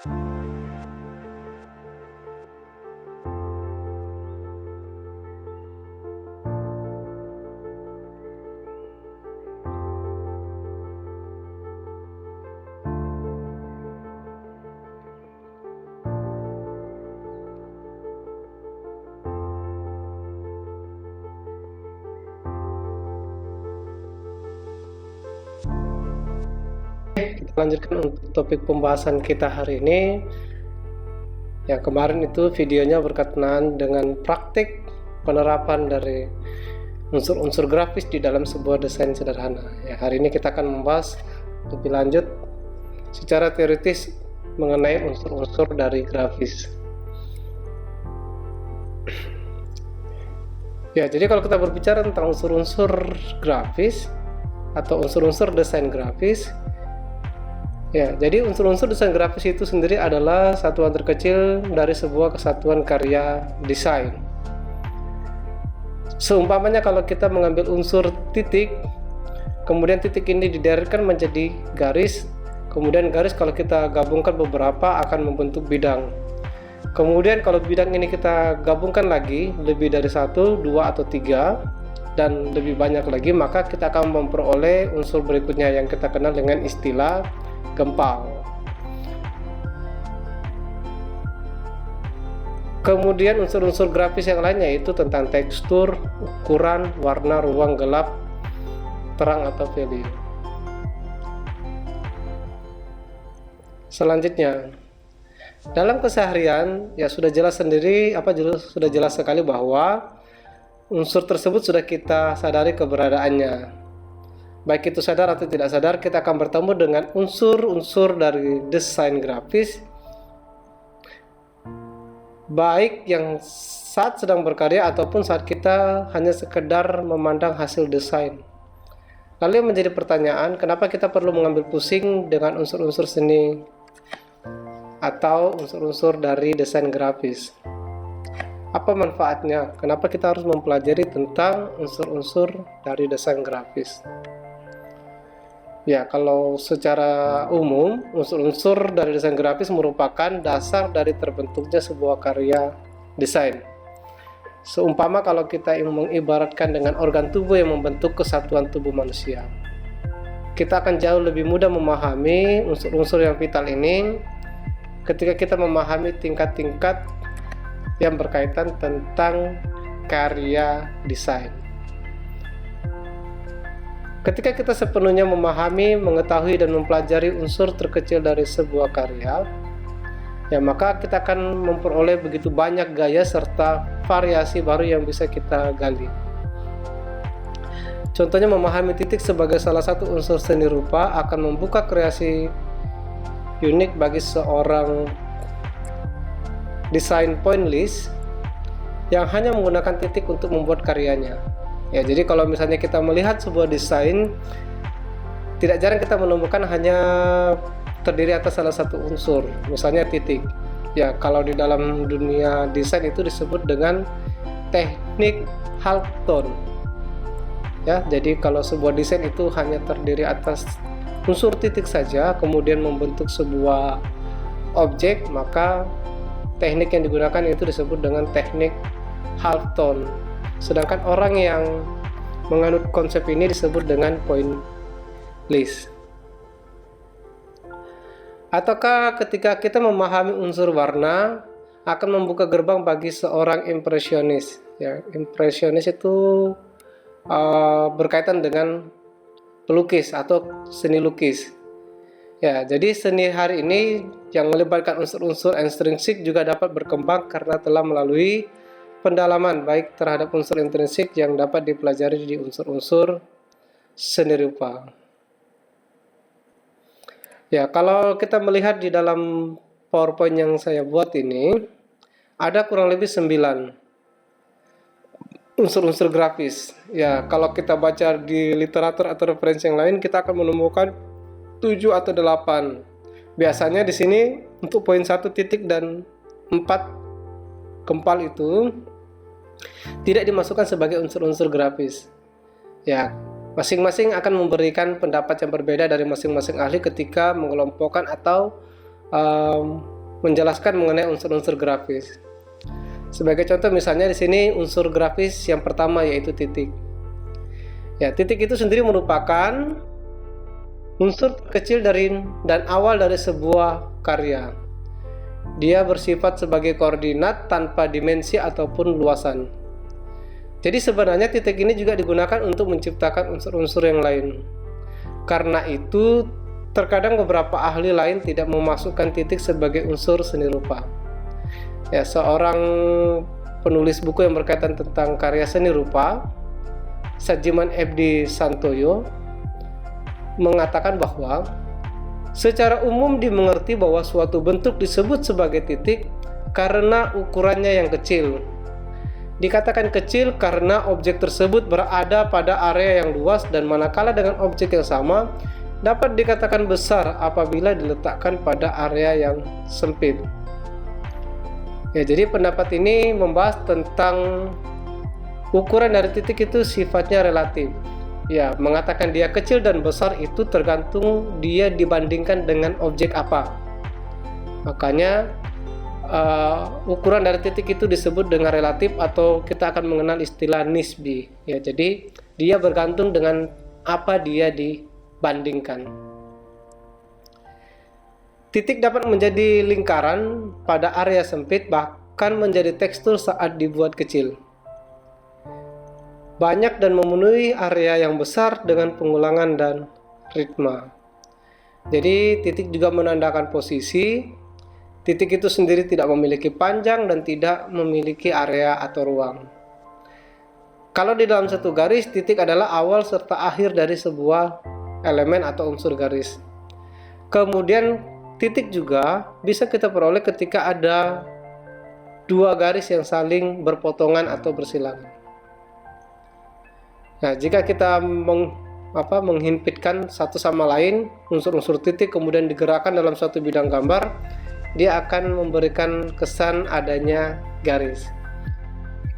Kita lanjutkan untuk topik pembahasan kita hari ini. Yang kemarin itu videonya berkaitan dengan praktik penerapan dari unsur-unsur grafis di dalam sebuah desain sederhana. Ya, hari ini kita akan membahas lebih lanjut secara teoritis mengenai unsur-unsur dari grafis. Ya, jadi kalau kita berbicara tentang unsur-unsur grafis atau unsur-unsur desain grafis, ya, jadi unsur-unsur desain grafis itu sendiri adalah satuan terkecil dari sebuah kesatuan karya desain. Seumpamanya kalau kita mengambil unsur titik, kemudian titik ini dideretkan menjadi garis, kemudian garis kalau kita gabungkan beberapa akan membentuk bidang. Kemudian kalau bidang ini kita gabungkan lagi lebih dari 1, 2, atau 3 dan lebih banyak lagi, maka kita akan memperoleh unsur berikutnya yang kita kenal dengan istilah gempal. Kemudian unsur-unsur grafis yang lainnya itu tentang tekstur, ukuran, warna, ruang, gelap, terang atau value. Selanjutnya, dalam keseharian ya sudah jelas sendiri sudah jelas sekali bahwa unsur tersebut sudah kita sadari keberadaannya. Baik itu sadar atau tidak sadar, kita akan bertemu dengan unsur-unsur dari desain grafis, baik yang saat sedang berkarya ataupun saat kita hanya sekedar memandang hasil desain. Lalu yang menjadi pertanyaan, kenapa kita perlu mengambil pusing dengan unsur-unsur seni atau unsur-unsur dari desain grafis? Apa manfaatnya? Kenapa kita harus mempelajari tentang unsur-unsur dari desain grafis? Ya, kalau secara umum, unsur-unsur dari desain grafis merupakan dasar dari terbentuknya sebuah karya desain. Seumpama kalau kita mengibaratkan dengan organ tubuh yang membentuk kesatuan tubuh manusia, kita akan jauh lebih mudah memahami unsur-unsur yang vital ini ketika kita memahami tingkat-tingkat yang berkaitan tentang karya desain. Ketika kita sepenuhnya memahami, mengetahui, dan mempelajari unsur terkecil dari sebuah karya, ya maka kita akan memperoleh begitu banyak gaya serta variasi baru yang bisa kita gali. Contohnya, memahami titik sebagai salah satu unsur seni rupa akan membuka kreasi unik bagi seorang desain point list yang hanya menggunakan titik untuk membuat karyanya. Ya, jadi kalau misalnya kita melihat sebuah desain, tidak jarang kita menemukan hanya terdiri atas salah satu unsur, misalnya titik. Ya, kalau di dalam dunia desain itu disebut dengan teknik halftone. Ya, jadi kalau sebuah desain itu hanya terdiri atas unsur titik saja, kemudian membentuk sebuah objek, maka teknik yang digunakan itu disebut dengan teknik halftone. Sedangkan orang yang menganut konsep ini disebut dengan point list. Ataukah ketika kita memahami unsur warna akan membuka gerbang bagi seorang impresionis. Ya, impresionis itu berkaitan dengan pelukis atau seni lukis. Ya, jadi seni hari ini yang melibatkan unsur-unsur ekstrinsik juga dapat berkembang karena telah melalui pendalaman baik terhadap unsur intrinsik yang dapat dipelajari di unsur-unsur seni rupa. Ya, kalau kita melihat di dalam PowerPoint yang saya buat ini, ada kurang lebih 9 unsur-unsur grafis. Ya, kalau kita baca di literatur atau referensi yang lain, kita akan menemukan 7 atau 8. Biasanya di sini untuk poin 1 titik dan 4 gempal itu tidak dimasukkan sebagai unsur-unsur grafis. Ya, masing-masing akan memberikan pendapat yang berbeda dari masing-masing ahli ketika mengelompokkan atau menjelaskan mengenai unsur-unsur grafis. Sebagai contoh misalnya di sini unsur grafis yang pertama yaitu titik. Ya, titik itu sendiri merupakan unsur kecil dan awal dari sebuah karya. Dia bersifat sebagai koordinat tanpa dimensi ataupun luasan. Jadi sebenarnya titik ini juga digunakan untuk menciptakan unsur-unsur yang lain. Karena itu terkadang beberapa ahli lain tidak memasukkan titik sebagai unsur seni rupa. Ya, seorang penulis buku yang berkaitan tentang karya seni rupa, Sajiman Edi Santoyo, mengatakan bahwa secara umum dimengerti bahwa suatu bentuk disebut sebagai titik karena ukurannya yang kecil. Dikatakan kecil karena objek tersebut berada pada area yang luas, dan manakala dengan objek yang sama dapat dikatakan besar apabila diletakkan pada area yang sempit. Ya, jadi pendapat ini membahas tentang ukuran dari titik itu sifatnya relatif. Ya, mengatakan dia kecil dan besar itu tergantung dia dibandingkan dengan objek apa. Makanya ukuran dari titik itu disebut dengan relatif, atau kita akan mengenal istilah nisbi. Ya, jadi dia bergantung dengan apa dia dibandingkan. Titik dapat menjadi lingkaran pada area sempit, bahkan menjadi tekstur saat dibuat kecil. Banyak dan memenuhi area yang besar dengan pengulangan dan ritme. Jadi titik juga menandakan posisi. Titik itu sendiri tidak memiliki panjang dan tidak memiliki area atau ruang. Kalau di dalam satu garis, titik adalah awal serta akhir dari sebuah elemen atau unsur garis. Kemudian titik juga bisa kita peroleh ketika ada dua garis yang saling berpotongan atau bersilangan. Nah, jika kita menghimpitkan satu sama lain unsur-unsur titik kemudian digerakkan dalam suatu bidang gambar, dia akan memberikan kesan adanya garis.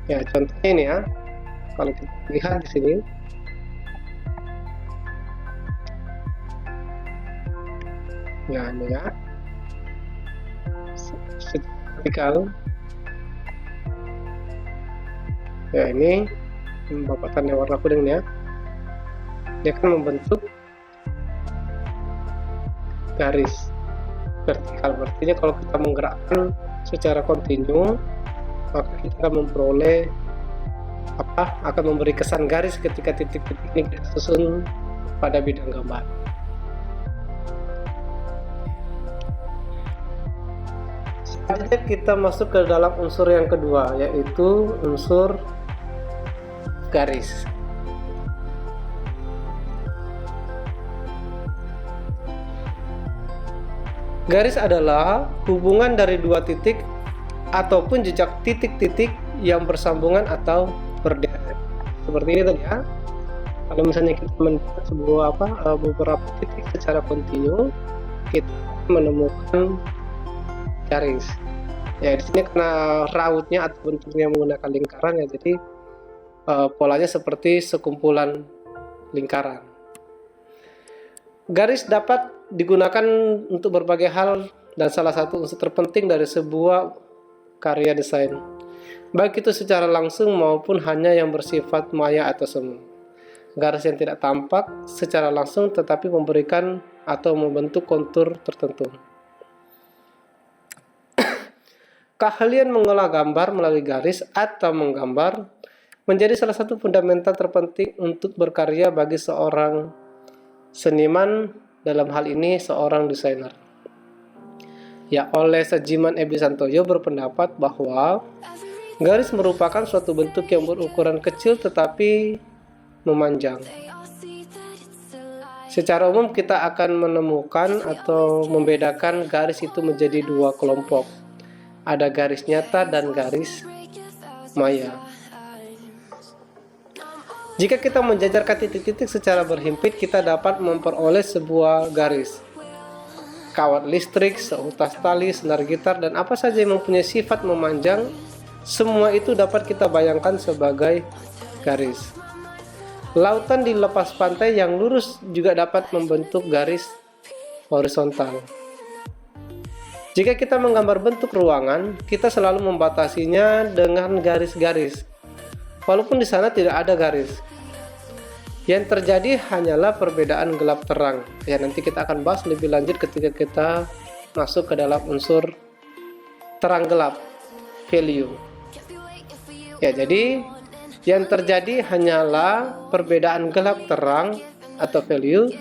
Ya, contohnya ini ya. Kalau kita lihat di sini, ya ini ya, vertikal. Ya, ini bapak tanda warna kuning ya, dia akan membentuk garis vertikal. Artinya kalau kita menggerakkan secara kontinu, maka kita akan memperoleh akan memberi kesan garis ketika titik-titik ini kita susun pada bidang gambar. Selanjutnya kita masuk ke dalam unsur yang kedua, yaitu unsur garis. Garis adalah hubungan dari dua titik ataupun jejak titik-titik yang bersambungan atau berderet. Seperti ini tadi ya. Kalau misalnya kita melihat sebuah beberapa titik secara kontinu, kita menemukan garis. Ya, di sini karena rautnya atau bentuknya menggunakan lingkaran ya, jadi polanya seperti sekumpulan lingkaran. Garis dapat digunakan untuk berbagai hal dan salah satu unsur terpenting dari sebuah karya desain, baik itu secara langsung maupun hanya yang bersifat maya atau semu. Garis yang tidak tampak secara langsung tetapi memberikan atau membentuk kontur tertentu. Keahlian mengolah gambar melalui garis atau menggambar menjadi salah satu fundamental terpenting untuk berkarya bagi seorang seniman, dalam hal ini seorang desainer. Ya, oleh Sajiman Edi Santoyo berpendapat bahwa garis merupakan suatu bentuk yang berukuran kecil tetapi memanjang. Secara umum kita akan menemukan atau membedakan garis itu menjadi dua kelompok. Ada garis nyata dan garis maya. Jika kita menjajarkan titik-titik secara berhimpit, kita dapat memperoleh sebuah garis. Kawat listrik, seutas tali, senar gitar, dan apa saja yang mempunyai sifat memanjang, semua itu dapat kita bayangkan sebagai garis. Lautan di lepas pantai yang lurus juga dapat membentuk garis horizontal. Jika kita menggambar bentuk ruangan, kita selalu membatasinya dengan garis-garis, walaupun di sana tidak ada garis. Yang terjadi hanyalah perbedaan gelap terang. Ya, nanti kita akan bahas lebih lanjut ketika kita masuk ke dalam unsur terang gelap, value. Ya, jadi yang terjadi hanyalah perbedaan gelap terang atau value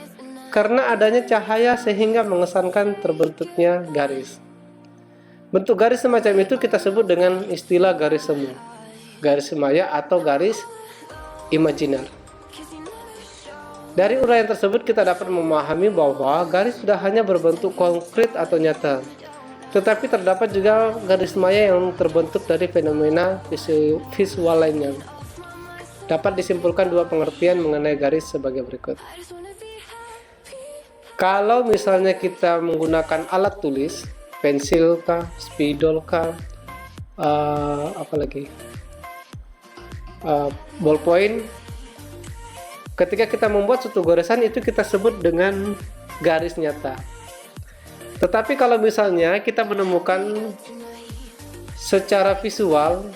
karena adanya cahaya sehingga mengesankan terbentuknya garis. Bentuk garis semacam itu kita sebut dengan istilah garis semu, garis maya atau garis imajiner. Dari uraian tersebut kita dapat memahami bahwa garis tidak hanya berbentuk konkret atau nyata, tetapi terdapat juga garis maya yang terbentuk dari fenomena visual lainnya. Dapat disimpulkan dua pengertian mengenai garis sebagai berikut. Kalau misalnya kita menggunakan alat tulis, pensil kah, spidol kah, ballpoint, ketika kita membuat suatu garisan itu kita sebut dengan garis nyata. Tetapi kalau misalnya kita menemukan secara visual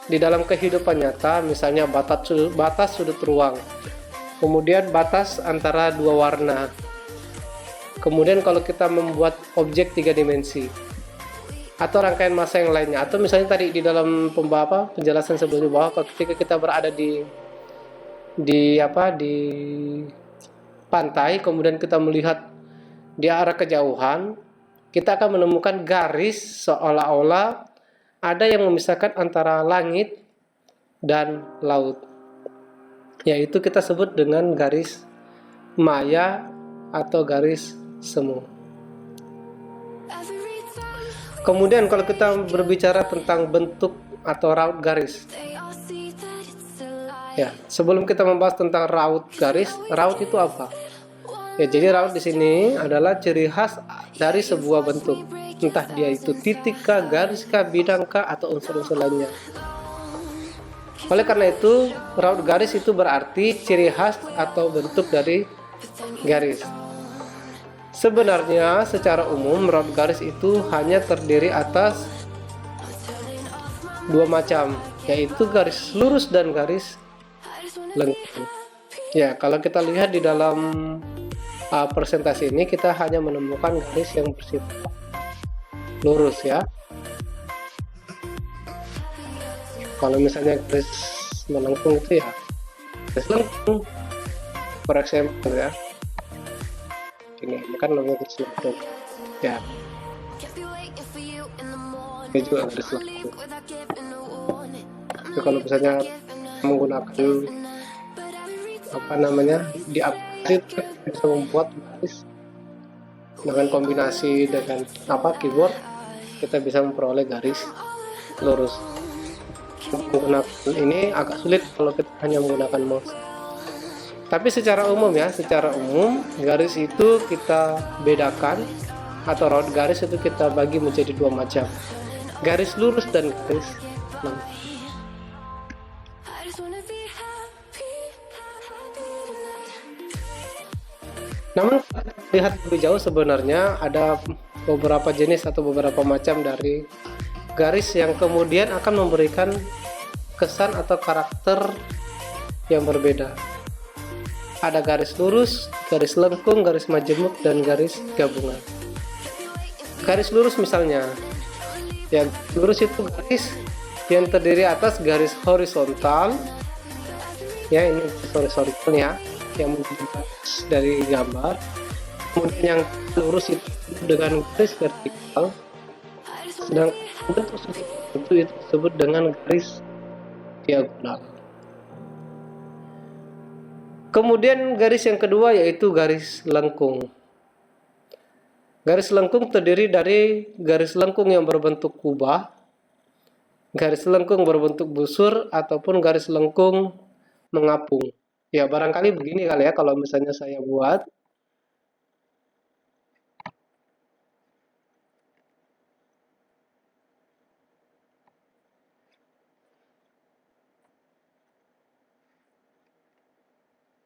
di dalam kehidupan nyata, misalnya batas sudut ruang, kemudian batas antara dua warna, kemudian kalau kita membuat objek 3 dimensi atau rangkaian massa yang lainnya, atau misalnya tadi di dalam penjelasan sebelumnya bahwa ketika kita berada di pantai, kemudian kita melihat di arah kejauhan, kita akan menemukan garis seolah-olah ada yang memisahkan antara langit dan laut, yaitu kita sebut dengan garis maya atau garis semu. Kemudian kalau kita berbicara tentang bentuk atau raut garis, ya, sebelum kita membahas tentang raut garis, raut itu apa? Ya, jadi raut di sini adalah ciri khas dari sebuah bentuk, entah dia itu titik kah, garis kah, bidang kah, atau unsur-unsur lainnya. Oleh karena itu, raut garis itu berarti ciri khas atau bentuk dari garis. Sebenarnya secara umum raut garis itu hanya terdiri atas dua macam, yaitu garis lurus dan garis lengkung. Ya, kalau kita lihat di dalam presentasi ini, kita hanya menemukan garis yang bersifat lurus ya. Kalau misalnya garis melengkung itu ya garis lengkung, for example ya. Ini kan namanya garis lengkung ya, ini juga garis lengkung. Jadi kalau misalnya menggunakan di aplikasi bisa membuat garis dengan kombinasi dengan keyboard, kita bisa memperoleh garis lurus. Menggunakan ini agak sulit kalau kita hanya menggunakan mouse. Tapi secara umum garis itu kita bedakan, atau raut garis itu kita bagi menjadi dua macam, garis lurus dan garis lengkung. Namun lihat lebih jauh, sebenarnya ada beberapa jenis atau beberapa macam dari garis yang kemudian akan memberikan kesan atau karakter yang berbeda. Ada garis lurus, garis lengkung, garis majemuk, dan garis gabungan. Garis lurus misalnya, yang lurus itu garis yang terdiri atas garis horizontal, ya ini horizontal ya, yang dari gambar. Kemudian yang lurus itu dengan garis vertikal, sedangkan bentuk itu disebut dengan garis diagonal. Kemudian garis yang kedua yaitu garis lengkung. Garis lengkung terdiri dari garis lengkung yang berbentuk kubah, garis lengkung berbentuk busur, ataupun garis lengkung mengapung. Ya, barangkali begini kali ya kalau misalnya saya buat.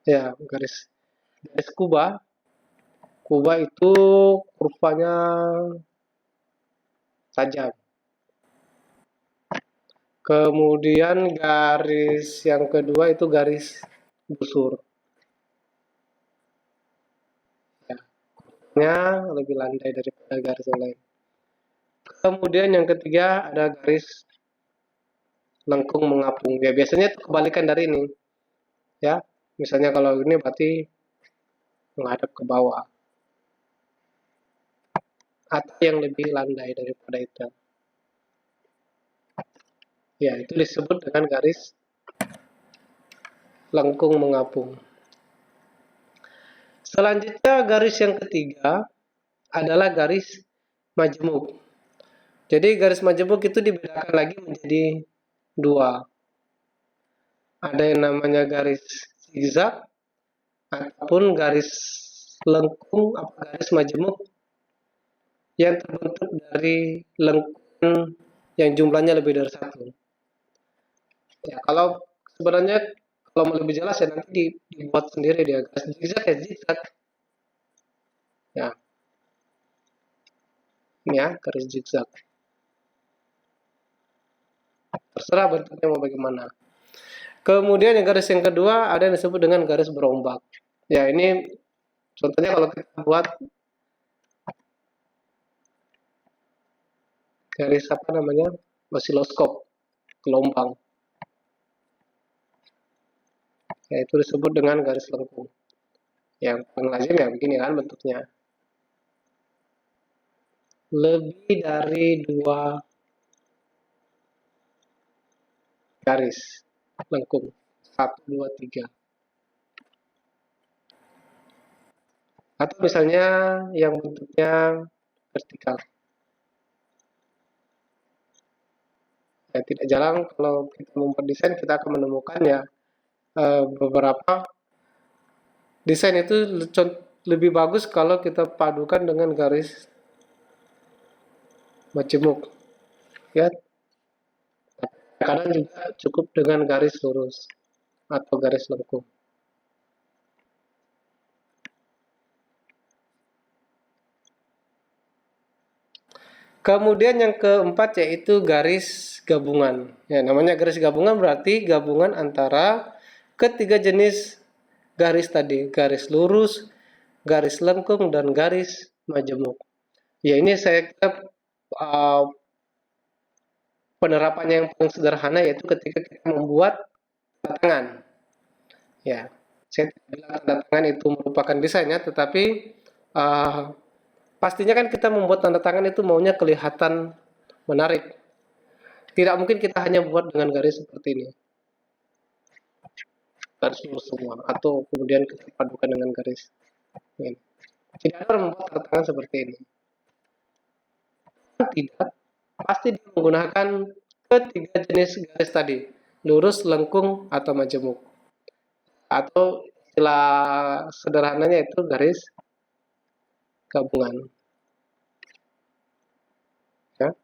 Ya, garis kubah. Kubah itu kurvanya tajam. Kemudian garis yang kedua itu garis busur. Ya, lebih landai daripada garis yang lain. Kemudian yang ketiga ada garis lengkung mengapung. Ya, biasanya itu kebalikan dari ini. Ya, misalnya kalau ini berarti menghadap ke bawah. Atau yang lebih landai daripada itu. Ya, itu disebut dengan garis lengkung mengapung. Selanjutnya garis yang ketiga adalah garis majemuk. Jadi garis majemuk itu dibedakan lagi menjadi dua. Ada yang namanya garis zigzag ataupun garis lengkung atau garis majemuk yang terbentuk dari lengkung yang jumlahnya lebih dari satu. Ya, kalau sebenarnya kalau mau lebih jelas ya nanti dibuat sendiri dia garis zigzag ya zigzag. Ya, ini ya garis zigzag. Terserah bentuknya mau bagaimana. Kemudian yang garis yang kedua ada yang disebut dengan garis berombak. Ya, ini contohnya kalau kita buat garis apa namanya osiloskop gelombang, ya itu disebut dengan garis lengkung. Yang paling lazim ya begini kan bentuknya, lebih dari dua garis lengkung, 1, 2, 3. Atau misalnya yang bentuknya vertikal. Ya, tidak jarang kalau kita membuat desain kita akan menemukan ya beberapa desain itu lebih bagus kalau kita padukan dengan garis majemuk. Ya, kadang juga cukup dengan garis lurus atau garis lengkung. Kemudian yang keempat yaitu garis gabungan. Ya, namanya garis gabungan berarti gabungan antara ketiga jenis garis tadi, garis lurus, garis lengkung, dan garis majemuk. Ya, ini saya kira penerapannya yang paling sederhana yaitu ketika kita membuat tanda tangan. Ya, saya tidak bilang tanda tangan itu merupakan desainnya, tetapi pastinya kan kita membuat tanda tangan itu maunya kelihatan menarik. Tidak mungkin kita hanya buat dengan garis seperti ini, garis lurus semua, atau kemudian kita padukan dengan garis ini. Tidak ada orang membuat tanda tangan seperti ini. Tidak, pasti menggunakan ketiga jenis garis tadi, lurus, lengkung, atau majemuk. Atau istilah sederhananya itu garis gabungan. Ya.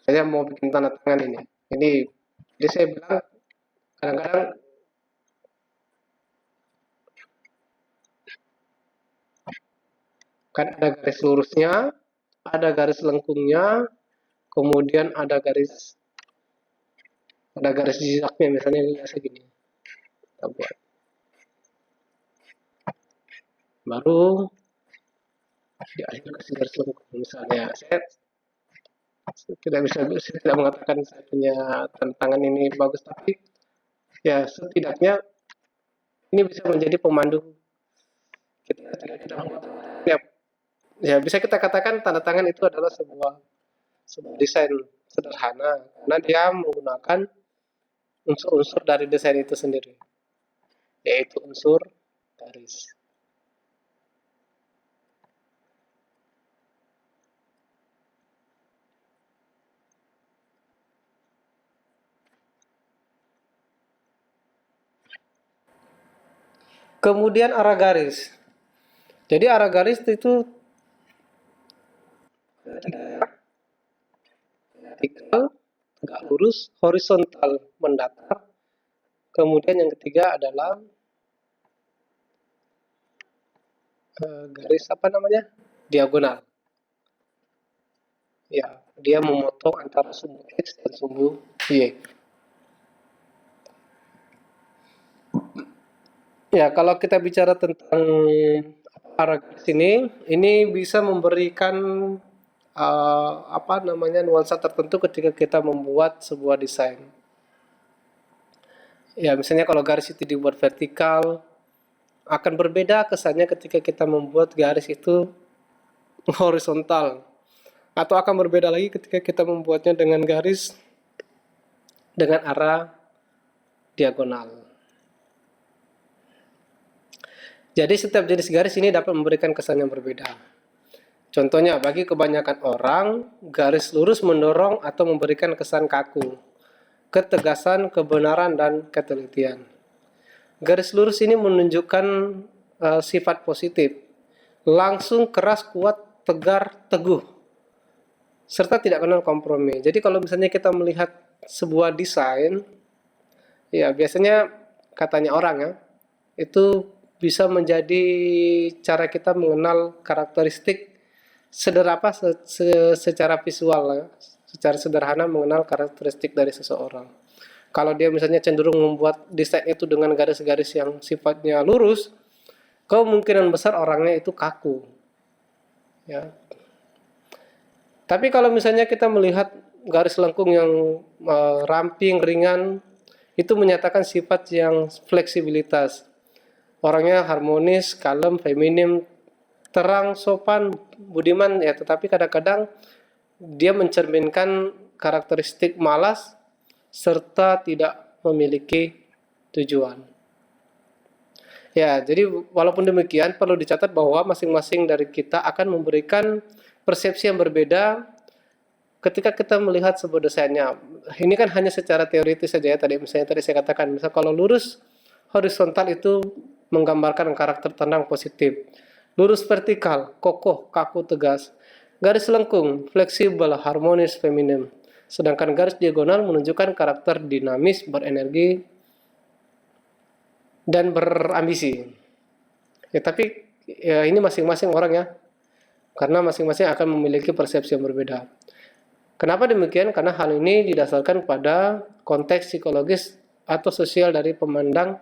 Saya mau bikin tanda tangan ini. Jadi saya bilang kadang-kadang kan ada garis lurusnya, ada garis lengkungnya, kemudian ada garis zigzagnya, misalnya segini. Kita buat. Baru di akhir kasih garis lengkung. Misalnya saya tidak mengatakan saya punya tanda tangan ini bagus, tapi ya setidaknya ini bisa menjadi pemandu kita ya, ya bisa kita katakan tanda tangan itu adalah sebuah desain sederhana karena dia menggunakan unsur-unsur dari desain itu sendiri, yaitu unsur garis. Kemudian arah garis. Jadi arah garis itu vertikal, tegak lurus, horizontal, mendatar. Kemudian yang ketiga adalah garis apa namanya? Diagonal. Ya, dia memotong antara sumbu X dan sumbu Y. Ya, kalau kita bicara tentang arah garis ini bisa memberikan nuansa tertentu ketika kita membuat sebuah desain. Ya, misalnya kalau garis itu dibuat vertikal, akan berbeda kesannya ketika kita membuat garis itu horizontal. Atau akan berbeda lagi ketika kita membuatnya dengan garis dengan arah diagonal. Jadi setiap jenis garis ini dapat memberikan kesan yang berbeda. Contohnya, bagi kebanyakan orang, garis lurus mendorong atau memberikan kesan kaku, ketegasan, kebenaran, dan ketelitian. Garis lurus ini menunjukkan sifat positif, langsung, keras, kuat, tegar, teguh, serta tidak kenal kompromi. Jadi kalau misalnya kita melihat sebuah desain, ya biasanya katanya orang ya, itu bisa menjadi cara kita mengenal karakteristik secara visual ya, secara sederhana mengenal karakteristik dari seseorang. Kalau dia misalnya cenderung membuat desain itu dengan garis-garis yang sifatnya lurus, kemungkinan besar orangnya itu kaku. Ya. Tapi kalau misalnya kita melihat garis lengkung yang ramping, ringan, itu menyatakan sifat yang fleksibilitas. Orangnya harmonis, kalem, feminim, terang, sopan, budiman, ya, tetapi kadang-kadang dia mencerminkan karakteristik malas serta tidak memiliki tujuan. Ya, jadi walaupun demikian perlu dicatat bahwa masing-masing dari kita akan memberikan persepsi yang berbeda ketika kita melihat sebuah desainnya. Ini kan hanya secara teoritis saja ya, tadi saya katakan, misal kalau lurus horizontal itu menggambarkan karakter tenang positif. Lurus vertikal, kokoh, kaku, tegas. Garis lengkung, fleksibel, harmonis, feminim. Sedangkan garis diagonal menunjukkan karakter dinamis, berenergi, dan berambisi. Ya, tapi ya, ini masing-masing orang ya. Karena masing-masing akan memiliki persepsi yang berbeda. Kenapa demikian? Karena hal ini didasarkan pada konteks psikologis atau sosial dari pemandang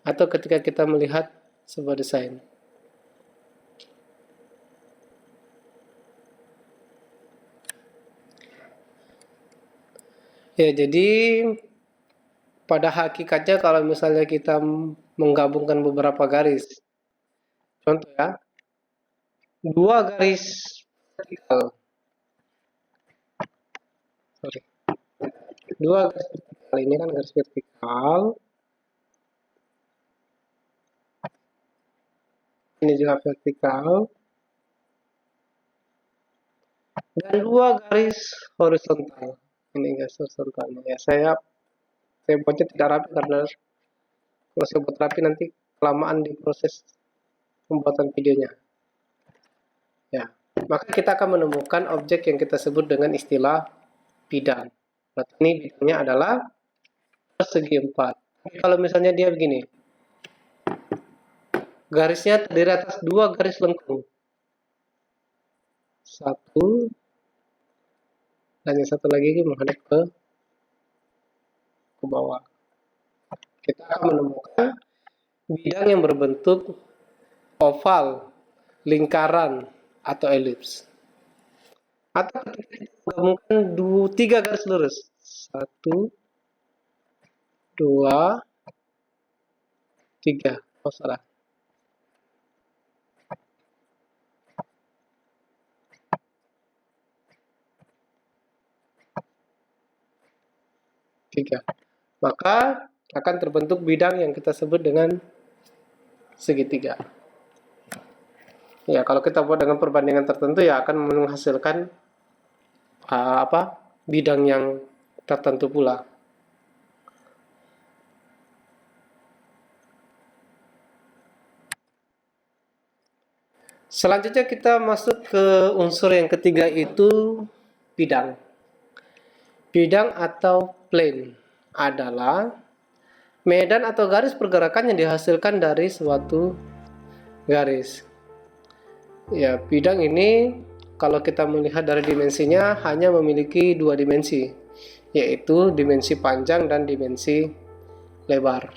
atau ketika kita melihat sebuah desain. Ya, jadi pada hakikatnya kalau misalnya kita menggabungkan beberapa garis, contoh ya, dua garis vertikal, dua garis vertikal ini kan garis vertikal, ini juga vertikal, dan dua garis horizontal. Ini garis horizontalnya ya, saya buatnya tidak rapi karena kalau saya buat rapi nanti kelamaan di proses pembuatan videonya. Ya, maka kita akan menemukan objek yang kita sebut dengan istilah bidang. Berarti ini bidangnya adalah persegi 4. Kalau misalnya dia begini, garisnya terdiri atas dua garis lengkung, satu dan yang satu lagi menghadap ke bawah. Kita akan menemukan bidang yang berbentuk oval, lingkaran, atau elips. Atau kita menggabungkan tiga garis lurus. Satu, dua, tiga. Oh, salah. Tiga. Maka akan terbentuk bidang yang kita sebut dengan segitiga. Ya, kalau kita buat dengan perbandingan tertentu ya akan menghasilkan bidang yang tertentu pula. Selanjutnya kita masuk ke unsur yang ketiga, itu bidang. Bidang atau plane adalah medan atau garis pergerakan yang dihasilkan dari suatu garis. Ya, bidang ini kalau kita melihat dari dimensinya hanya memiliki dua dimensi, yaitu dimensi panjang dan dimensi lebar.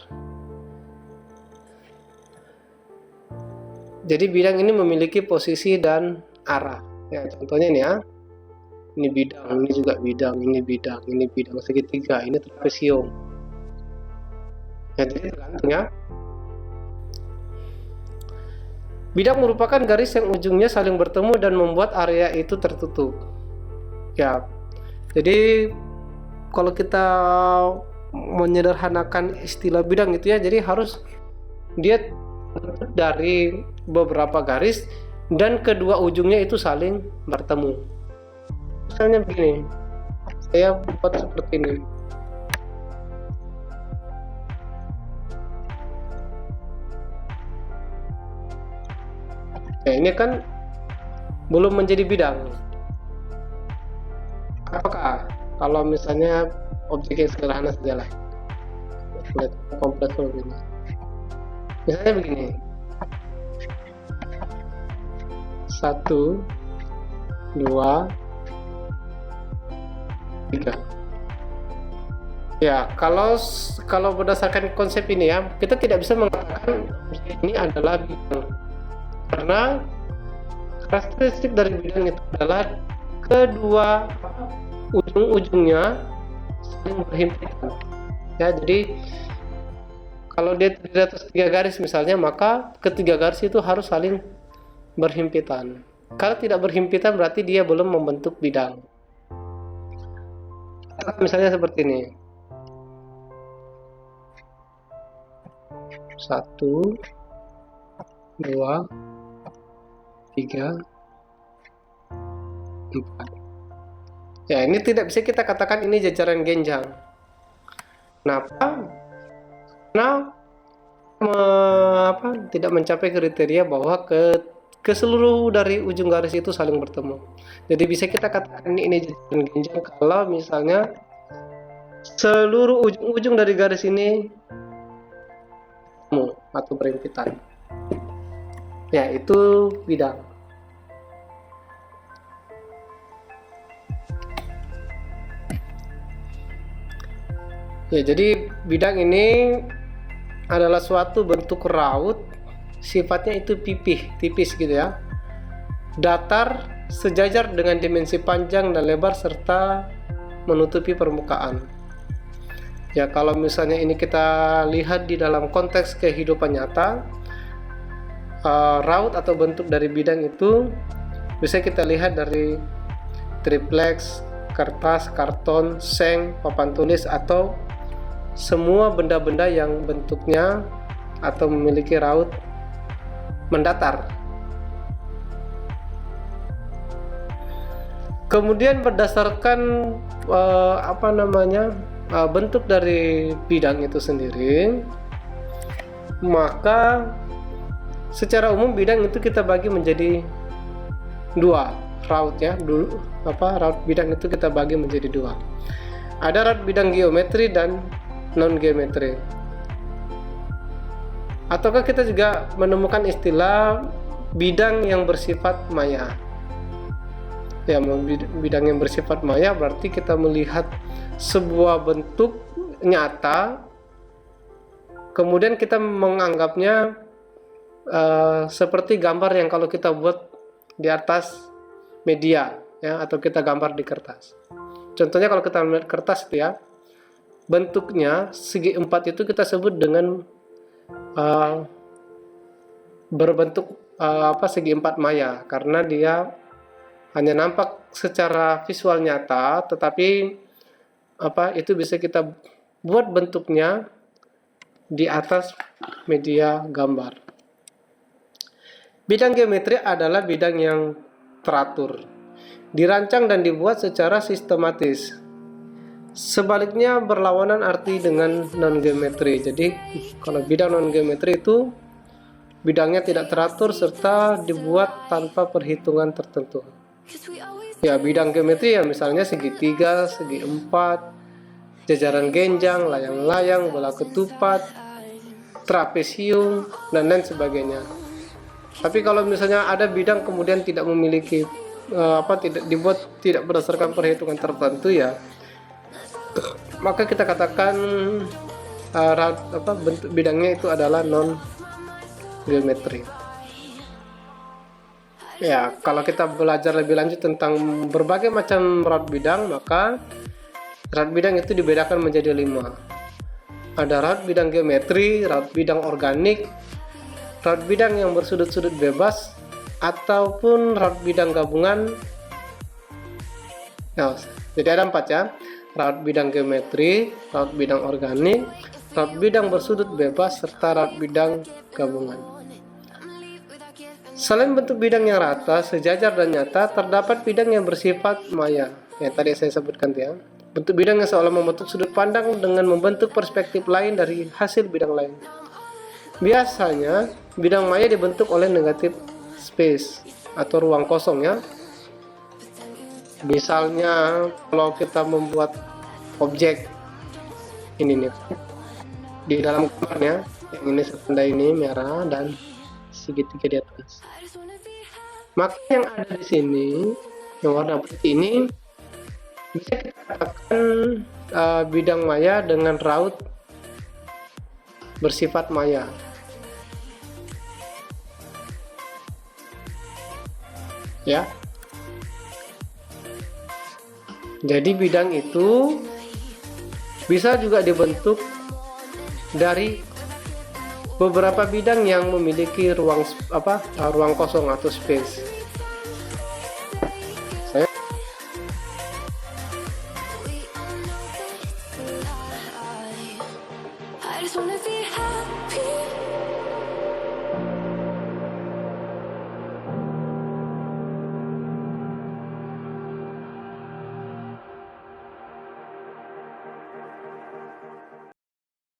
Jadi bidang ini memiliki posisi dan arah. Ya, contohnya ini ya. Ini bidang, ini juga bidang, ini bidang, ini bidang segitiga, ini trapesium. Ya, jadi tergantung ya. Bidang merupakan garis yang ujungnya saling bertemu dan membuat area itu tertutup. Ya, jadi kalau kita menyederhanakan istilah bidang itu ya, jadi harus dia dari beberapa garis dan kedua ujungnya itu saling bertemu. Misalnya begini, saya buat seperti ini. Ya, ini kan belum menjadi bidang. Apakah kalau misalnya objek yang sederhana saja lah, kompleks begini. Misalnya begini, 1, 2, 3. Ya, kalau berdasarkan konsep ini ya, kita tidak bisa mengatakan ini adalah bidang, karena karakteristik dari bidang itu adalah kedua ujung-ujungnya saling berhimpitan. Ya, jadi kalau dia terdiri atas 3 garis misalnya, maka ketiga garis itu harus saling berhimpitan. Kalau tidak berhimpitan berarti dia belum membentuk bidang. Misalnya seperti ini, 1, 2, 3, 4. Ya, ini tidak bisa kita katakan ini jajaran genjang. Kenapa? Karena tidak mencapai kriteria bahwa ke seluruh dari ujung garis itu saling bertemu. Jadi bisa kita katakan ini jajaran genjang kalau misalnya seluruh ujung-ujung dari garis ini bertemu atau berhimpitan. Ya, itu bidang. Ya, jadi bidang ini adalah suatu bentuk raut, sifatnya itu tipis gitu ya, datar, sejajar dengan dimensi panjang dan lebar serta menutupi permukaan. Ya, kalau misalnya ini kita lihat di dalam konteks kehidupan nyata, raut atau bentuk dari bidang itu bisa kita lihat dari triplex, kertas, karton, seng, papan tulis, atau semua benda-benda yang bentuknya atau memiliki raut mendatar. Kemudian berdasarkan bentuk dari bidang itu sendiri, maka secara umum bidang itu kita bagi menjadi 2 raut ya. Raut bidang itu kita bagi menjadi 2. Ada raut bidang geometri dan non geometri. Ataukah kita juga menemukan istilah bidang yang bersifat maya. Ya, bidang yang bersifat maya berarti kita melihat sebuah bentuk nyata, kemudian kita menganggapnya seperti gambar yang kalau kita buat di atas media ya, atau kita gambar di kertas. Contohnya kalau kita melihat kertas itu ya, bentuknya segi 4 itu kita sebut dengan berbentuk segi 4 maya, karena dia hanya nampak secara visual nyata, tetapi itu bisa kita buat bentuknya di atas media gambar. Bidang geometri adalah bidang yang teratur, dirancang dan dibuat secara sistematis. Sebaliknya berlawanan arti dengan non-geometri. Jadi kalau bidang non-geometri itu bidangnya tidak teratur serta dibuat tanpa perhitungan tertentu. Ya, bidang geometri ya misalnya segitiga, segi 4, jajaran genjang, layang-layang, bola ketupat, trapesium, dan lain sebagainya. Tapi kalau misalnya ada bidang kemudian tidak memiliki tidak dibuat tidak berdasarkan perhitungan tertentu ya, maka kita katakan bentuk bidangnya itu adalah non geometri. Ya, kalau kita belajar lebih lanjut tentang berbagai macam raut bidang, maka raut bidang itu dibedakan menjadi 5. Ada raut bidang geometri, raut bidang organik, raut bidang yang bersudut-sudut bebas, ataupun raut bidang gabungan. Nah, jadi ada 4 ya. Raut bidang geometri, raut bidang organik, raut bidang bersudut bebas, serta raut bidang gabungan. Selain bentuk bidang yang rata, sejajar dan nyata, terdapat bidang yang bersifat maya. Ya, tadi saya sebutkan ya. Bentuk bidang yang seolah membentuk sudut pandang dengan membentuk perspektif lain dari hasil bidang lain. Biasanya, bidang maya dibentuk oleh negatif space atau ruang kosong ya. Misalnya, kalau kita membuat objek ini nih di dalam kamarnya, yang ini sepeda ini merah dan segitiga di atas. Maka yang ada di sini yang warna putih ini bisa kita katakan bidang maya dengan raut bersifat maya. Ya. Jadi bidang itu bisa juga dibentuk dari beberapa bidang yang memiliki ruang kosong atau space.